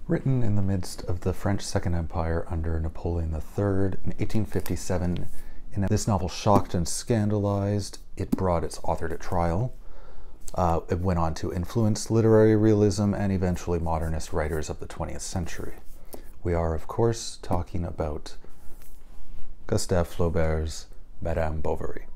Written in the midst of the French Second Empire under Napoleon III in 1857, this novel shocked and scandalized. It brought its author to trial. It went on to influence literary realism and eventually modernist writers of the 20th century. We are, of course, talking about Gustave Flaubert's Madame Bovary.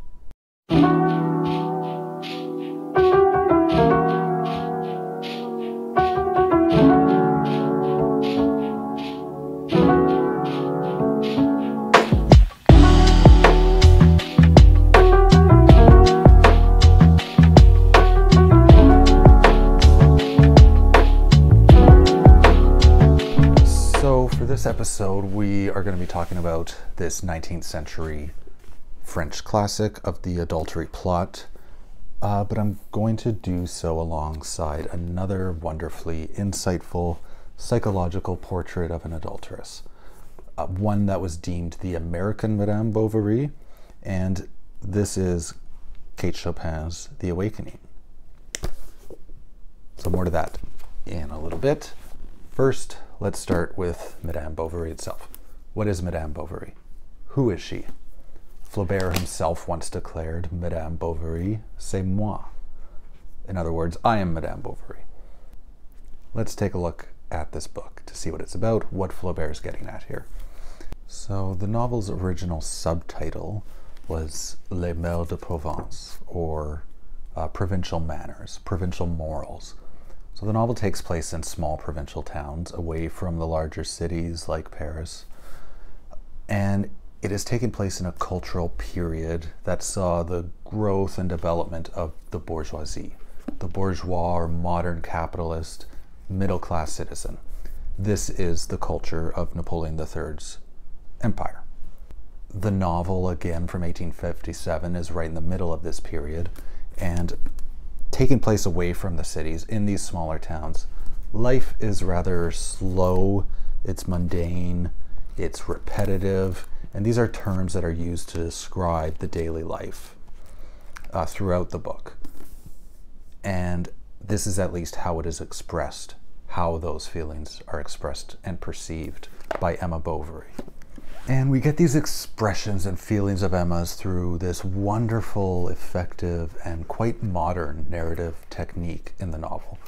This episode, we are going to be talking about this 19th century French classic of the adultery plot, but I'm going to do so alongside another wonderfully insightful psychological portrait of an adulteress, one that was deemed the American Madame Bovary, and this is Kate Chopin's The Awakening. So more to that in a little bit. First, let's start with Madame Bovary itself. What is Madame Bovary? Who is she? Flaubert himself once declared, Madame Bovary, c'est moi. In other words, I am Madame Bovary. Let's take a look at this book to see what it's about, what Flaubert is getting at here. So the novel's original subtitle was Les Mœurs de Provence, or Provincial Manners, Provincial Morals. So the novel takes place in small provincial towns away from the larger cities like Paris, and it is taking place in a cultural period that saw the growth and development of the bourgeoisie, the bourgeois or modern capitalist middle-class citizen. This is the culture of Napoleon III's empire. The novel, again from 1857, is right in the middle of this period, and taking place away from the cities in these smaller towns. Life is rather slow, it's mundane, it's repetitive, and these are terms that are used to describe the daily life throughout the book. And this is at least how it is expressed, how those feelings are expressed and perceived by Emma Bovary. And we get these expressions and feelings of Emma's through this wonderful, effective, and quite modern narrative technique in the novel.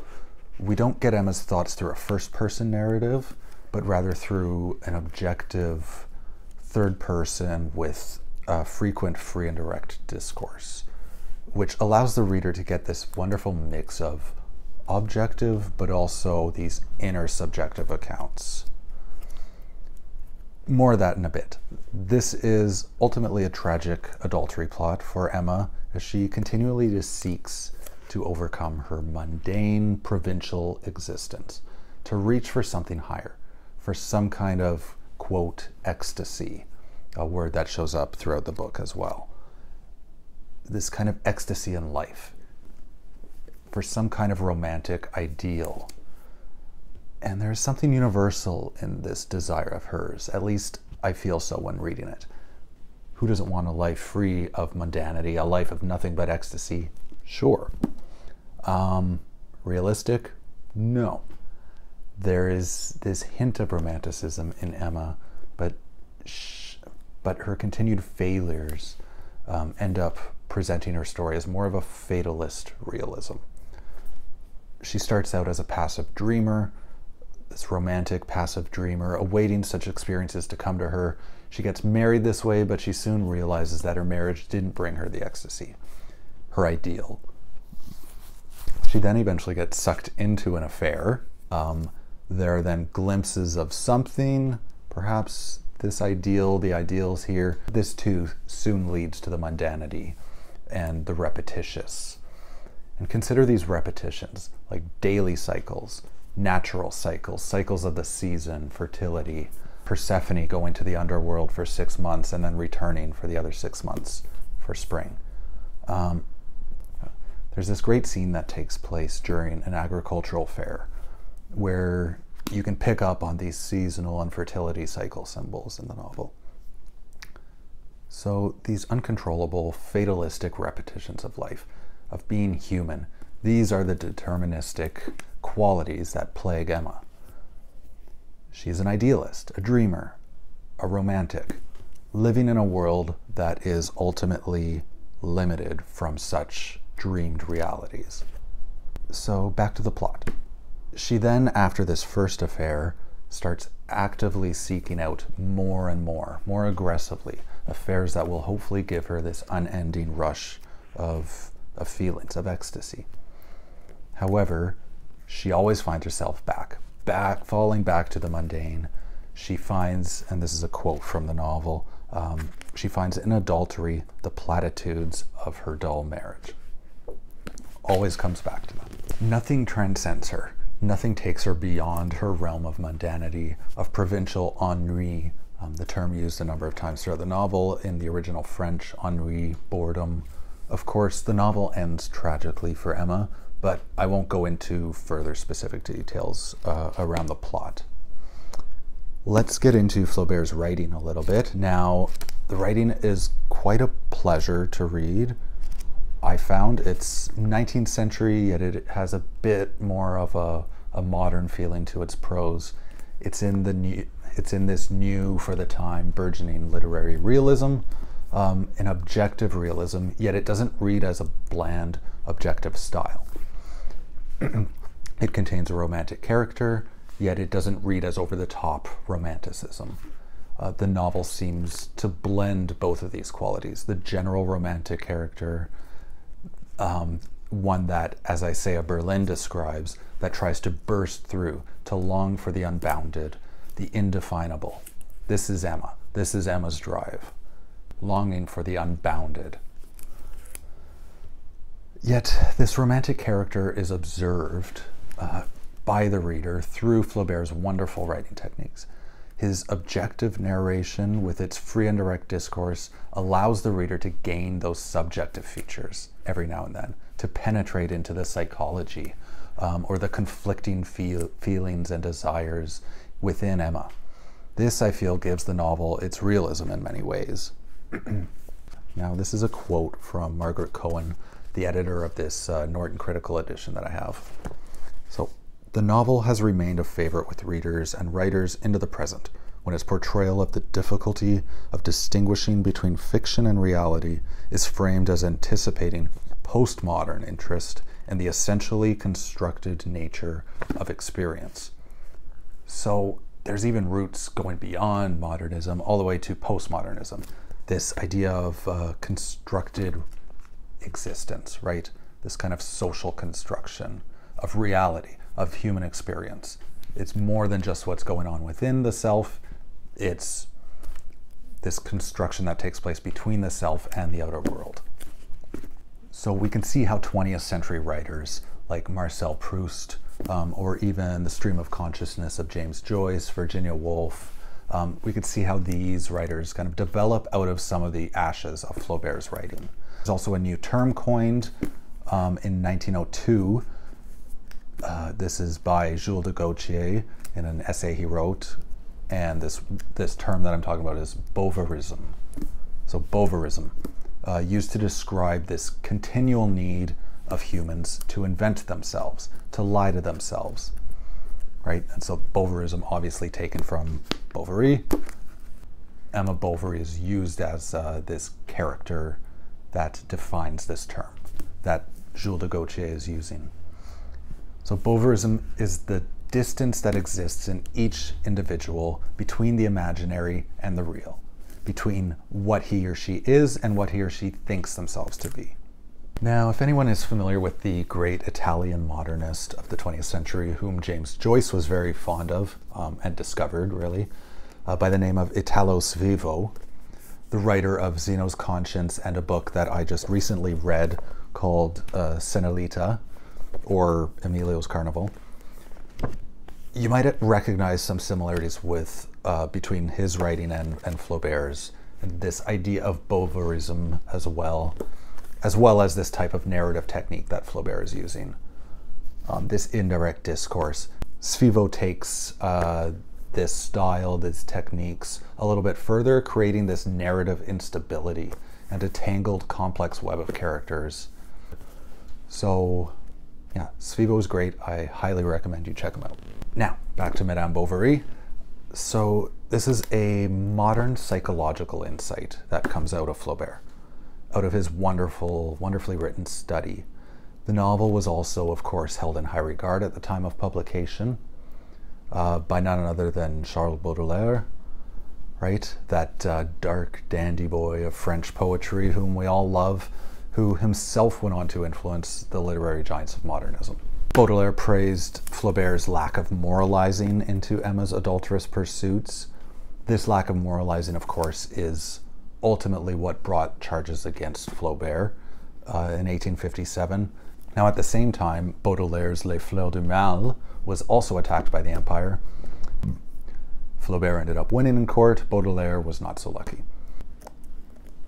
We don't get Emma's thoughts through a first-person narrative, but rather through an objective third person with frequent free and direct discourse, which allows the reader to get this wonderful mix of objective, but also these inner subjective accounts. More of that in a bit. This is ultimately a tragic adultery plot for Emma as she continually just seeks to overcome her mundane provincial existence, to reach for something higher, for some kind of, quote, ecstasy, a word that shows up throughout the book as well. This kind of ecstasy in life, for some kind of romantic ideal. And there's something universal in this desire of hers. At least I feel so when reading it. Who doesn't want a life free of mundanity, a life of nothing but ecstasy? Sure. Realistic? No. There is this hint of romanticism in Emma, but her continued failures end up presenting her story as more of a fatalist realism. She starts out as a passive dreamer, this romantic passive dreamer, awaiting such experiences to come to her. She gets married this way, but she soon realizes that her marriage didn't bring her the ecstasy, her ideal. She then eventually gets sucked into an affair. There are then glimpses of something, perhaps this ideal, the ideals here. This too soon leads to the mundanity and the repetitious. And consider these repetitions, like daily cycles, natural cycles, cycles of the season, fertility, Persephone going to the underworld for 6 months and then returning for the other 6 months for spring. There's this great scene that takes place during an agricultural fair where you can pick up on these seasonal and fertility cycle symbols in the novel. So these uncontrollable, fatalistic repetitions of life, of being human, these are the deterministic qualities that plague Emma. She's an idealist, a dreamer, a romantic, living in a world that is ultimately limited from such dreamed realities. So back to the plot. She then, after this first affair, starts actively seeking out more and more aggressively, affairs that will hopefully give her this unending rush of feelings, of ecstasy. However, she always finds herself falling back to the mundane. She finds, and this is a quote from the novel, she finds in adultery the platitudes of her dull marriage. Always comes back to them. Nothing transcends her. Nothing takes her beyond her realm of mundanity, of provincial ennui, the term used a number of times throughout the novel. In the original French, ennui, boredom. Of course, the novel ends tragically for Emma, but I won't go into further specific details around the plot. Let's get into Flaubert's writing a little bit. Now, the writing is quite a pleasure to read. I found it's 19th century, yet it has a bit more of a modern feeling to its prose. It's in this new, for the time, burgeoning literary realism, an objective realism, yet it doesn't read as a bland, objective style. It contains a romantic character, yet it doesn't read as over-the-top romanticism. The novel seems to blend both of these qualities. The general romantic character, one that, as Isaiah Berlin describes, that tries to burst through, to long for the unbounded, the indefinable. This is Emma. This is Emma's drive, longing for the unbounded. Yet this romantic character is observed by the reader through Flaubert's wonderful writing techniques. His objective narration with its free and direct discourse allows the reader to gain those subjective features every now and then, to penetrate into the psychology or the conflicting feelings and desires within Emma. This, I feel, gives the novel its realism in many ways. Now, this is a quote from Margaret Cohen, the editor of this Norton Critical edition that I have. So, the novel has remained a favorite with readers and writers into the present, when its portrayal of the difficulty of distinguishing between fiction and reality is framed as anticipating postmodern interest in the essentially constructed nature of experience. So there's even roots going beyond modernism all the way to postmodernism. This idea of constructed existence, right? This kind of social construction of reality, of human experience. It's more than just what's going on within the self. It's this construction that takes place between the self and the outer world. So we can see how 20th century writers like Marcel Proust, or even The Stream of Consciousness of James Joyce, Virginia Woolf, we could see how these writers kind of develop out of some of the ashes of Flaubert's writing. There's also a new term coined in 1902. This is by Jules de Gaultier in an essay he wrote, and this term that I'm talking about is Beauvorism. So Beauvorism, used to describe this continual need of humans to invent themselves, to lie to themselves, right? And so Beauvorism, obviously taken from Bovary. Emma Bovary is used as this character that defines this term that Jules de Gaultier is using. So Beauvorism is the distance that exists in each individual between the imaginary and the real, between what he or she is and what he or she thinks themselves to be. Now, if anyone is familiar with the great Italian modernist of the 20th century, whom James Joyce was very fond of and discovered, really, by the name of Italo Svevo, the writer of Zeno's Conscience and a book that I just recently read called Senilita, or Emilio's Carnival, you might recognize some similarities with between his writing and Flaubert's, and this idea of Beauvorism as well as this type of narrative technique that Flaubert is using. This indirect discourse. Svevo takes this style, these techniques a little bit further, creating this narrative instability and a tangled, complex web of characters. So, yeah, Svevo is great. I highly recommend you check him out. Now, back to Madame Bovary. So this is a modern psychological insight that comes out of Flaubert, out of his wonderfully written study. The novel was also, of course, held in high regard at the time of publication by none other than Charles Baudelaire, right? That dark dandy boy of French poetry whom we all love, who himself went on to influence the literary giants of modernism. Baudelaire praised Flaubert's lack of moralizing into Emma's adulterous pursuits. This lack of moralizing, of course, is ultimately what brought charges against Flaubert in 1857. Now, at the same time, Baudelaire's Les Fleurs du Mal was also attacked by the Empire. Flaubert ended up winning in court. Baudelaire was not so lucky.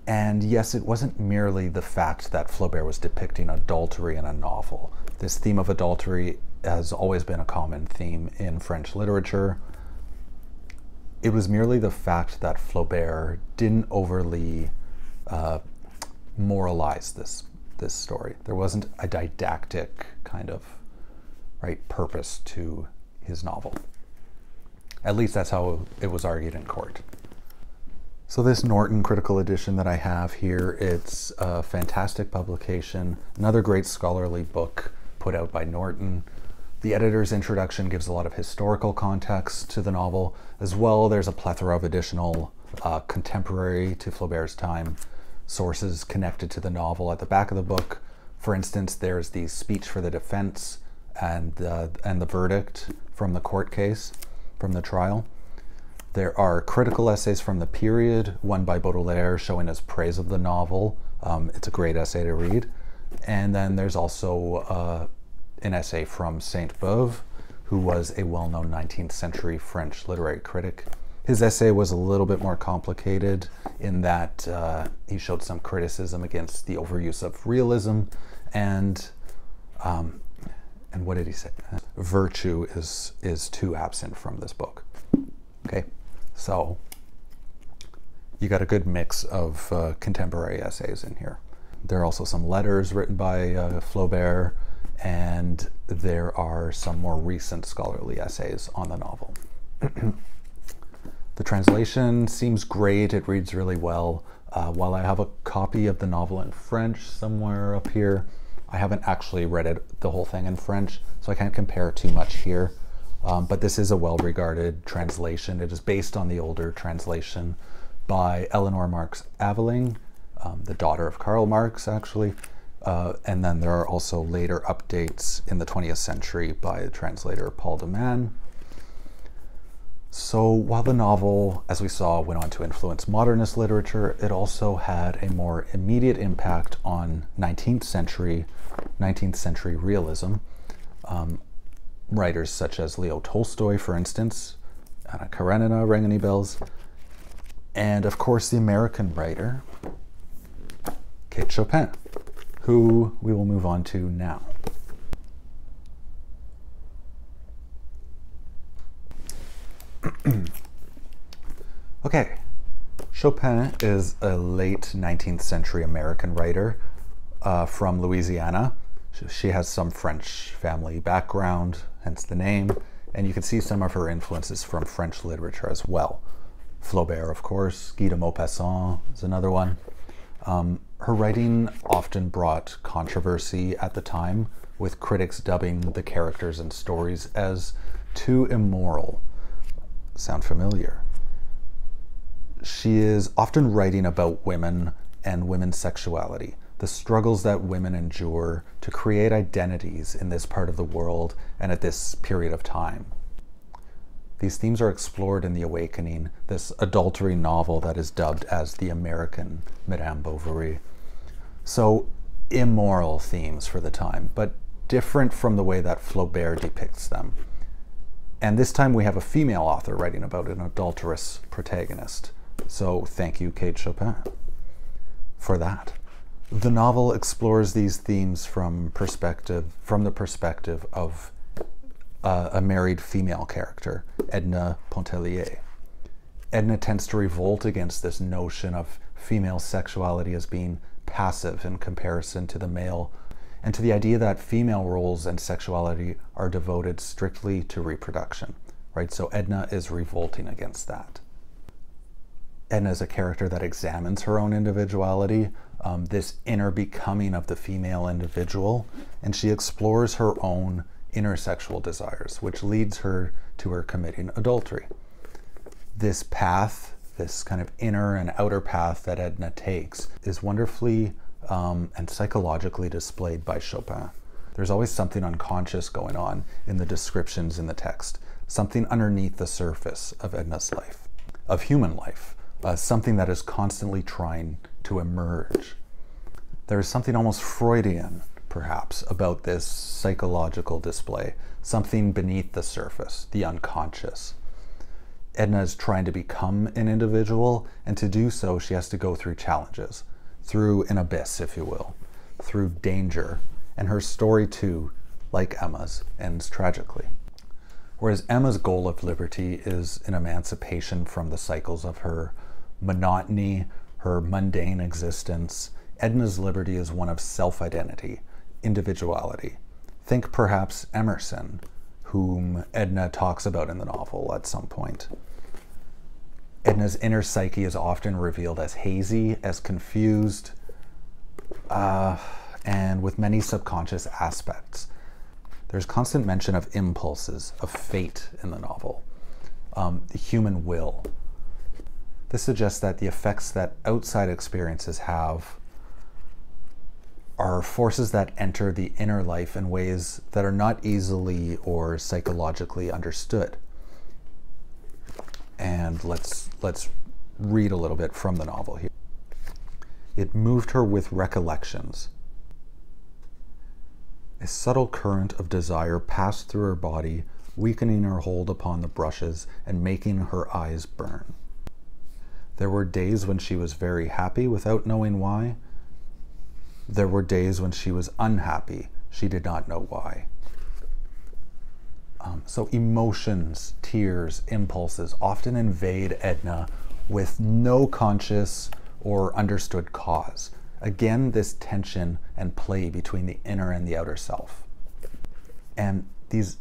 And yes, it wasn't merely the fact that Flaubert was depicting adultery in a novel. This theme of adultery has always been a common theme in French literature. It was merely the fact that Flaubert didn't overly moralize this story. There wasn't a didactic kind of purpose to his novel. At least that's how it was argued in court. So this Norton critical edition that I have here, it's a fantastic publication, another great scholarly book put out by Norton. The editor's introduction gives a lot of historical context to the novel. As well, there's a plethora of additional contemporary to Flaubert's time sources connected to the novel at the back of the book. For instance, there's the speech for the defense and the verdict from the court case, from the trial. There are critical essays from the period, one by Baudelaire showing his praise of the novel. It's a great essay to read. And then there's also an essay from Sainte-Beuve, who was a well-known 19th century French literary critic. His essay was a little bit more complicated in that he showed some criticism against the overuse of realism and what did he say? Virtue is too absent from this book. Okay, so you got a good mix of contemporary essays in here. There are also some letters written by Flaubert, and there are some more recent scholarly essays on the novel. The translation seems great. It reads really well. While I have a copy of the novel in French somewhere up here, I haven't actually read the whole thing in French, so I can't compare too much here. But this is a well-regarded translation. It is based on the older translation by Eleanor Marx Aveling, the daughter of Karl Marx, actually. And then there are also later updates in the 20th century by the translator Paul de Man. So while the novel, as we saw, went on to influence modernist literature, it also had a more immediate impact on 19th century realism. Writers such as Leo Tolstoy, for instance, Anna Karenina, ring any bells? And of course the American writer, Kate Chopin, who we will move on to now. Okay, Chopin is a late 19th century American writer from Louisiana. She has some French family background, hence the name, and you can see some of her influences from French literature as well. Flaubert, of course, Guy de Maupassant is another one. Her writing often brought controversy at the time, with critics dubbing the characters and stories as too immoral. Sound familiar? She is often writing about women and women's sexuality, the struggles that women endure to create identities in this part of the world and at this period of time. These themes are explored in The Awakening, this adultery novel that is dubbed as the American Madame Bovary. So immoral themes for the time, but different from the way that Flaubert depicts them. And this time we have a female author writing about an adulterous protagonist. So thank you, Kate Chopin, for that. The novel explores these themes from the perspective of a married female character, Edna Pontellier. Edna tends to revolt against this notion of female sexuality as being passive in comparison to the male, and to the idea that female roles and sexuality are devoted strictly to reproduction, right? So Edna is revolting against that. Edna is a character that examines her own individuality, this inner becoming of the female individual, and she explores her own inner sexual desires, which leads her to her committing adultery. This path, this kind of inner and outer path that Edna takes, is wonderfully and psychologically displayed by Chopin. There's always something unconscious going on in the descriptions in the text, something underneath the surface of Edna's life, of human life, something that is constantly trying to emerge. There is something almost Freudian, perhaps, about this psychological display, something beneath the surface, the unconscious. Edna is trying to become an individual, and to do so, she has to go through challenges, through an abyss, if you will, through danger. And her story, too, like Emma's, ends tragically. Whereas Emma's goal of liberty is an emancipation from the cycles of her monotony, her mundane existence, Edna's liberty is one of self-identity, individuality. Think perhaps Emerson, whom Edna talks about in the novel at some point. Edna's inner psyche is often revealed as hazy, as confused, and with many subconscious aspects. There's constant mention of impulses, of fate in the novel, the human will. This suggests that the effects that outside experiences have are forces that enter the inner life in ways that are not easily or psychologically understood. And let's read a little bit from the novel here. It moved her with recollections. A subtle current of desire passed through her body, weakening her hold upon the brushes and making her eyes burn. There were days when she was very happy without knowing why. There were days when she was unhappy. She did not know why. So emotions, tears, impulses often invade Edna with no conscious or understood cause. Again, this tension and play between the inner and the outer self. And these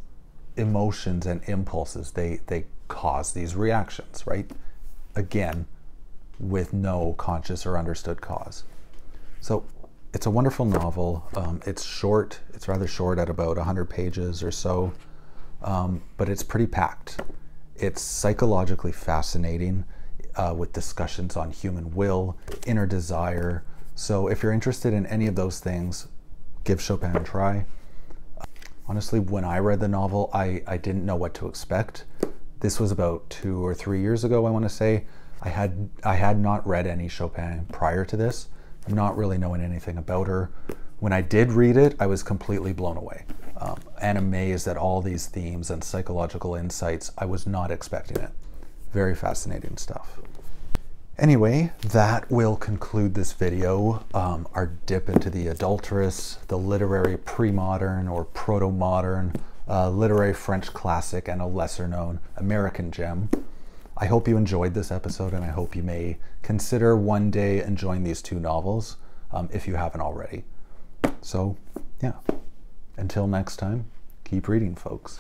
emotions and impulses, they cause these reactions, right? Again, with no conscious or understood cause. So it's a wonderful novel. It's short. It's rather short at about 100 pages or so, but it's pretty packed. It's psychologically fascinating with discussions on human will, inner desire. So if you're interested in any of those things, give Chopin a try. Honestly, when I read the novel, I didn't know what to expect. This was about 2 or 3 years ago, I want to say. I had not read any Chopin prior to this, not really knowing anything about her. When I did read it, I was completely blown away and amazed at all these themes and psychological insights. I was not expecting it. Very fascinating stuff. Anyway, that will conclude this video, our dip into the adulteress, the literary pre-modern or proto-modern, literary French classic, and a lesser-known American gem. I hope you enjoyed this episode, and I hope you may consider one day enjoying these 2 novels, if you haven't already. So, yeah, until next time, keep reading, folks.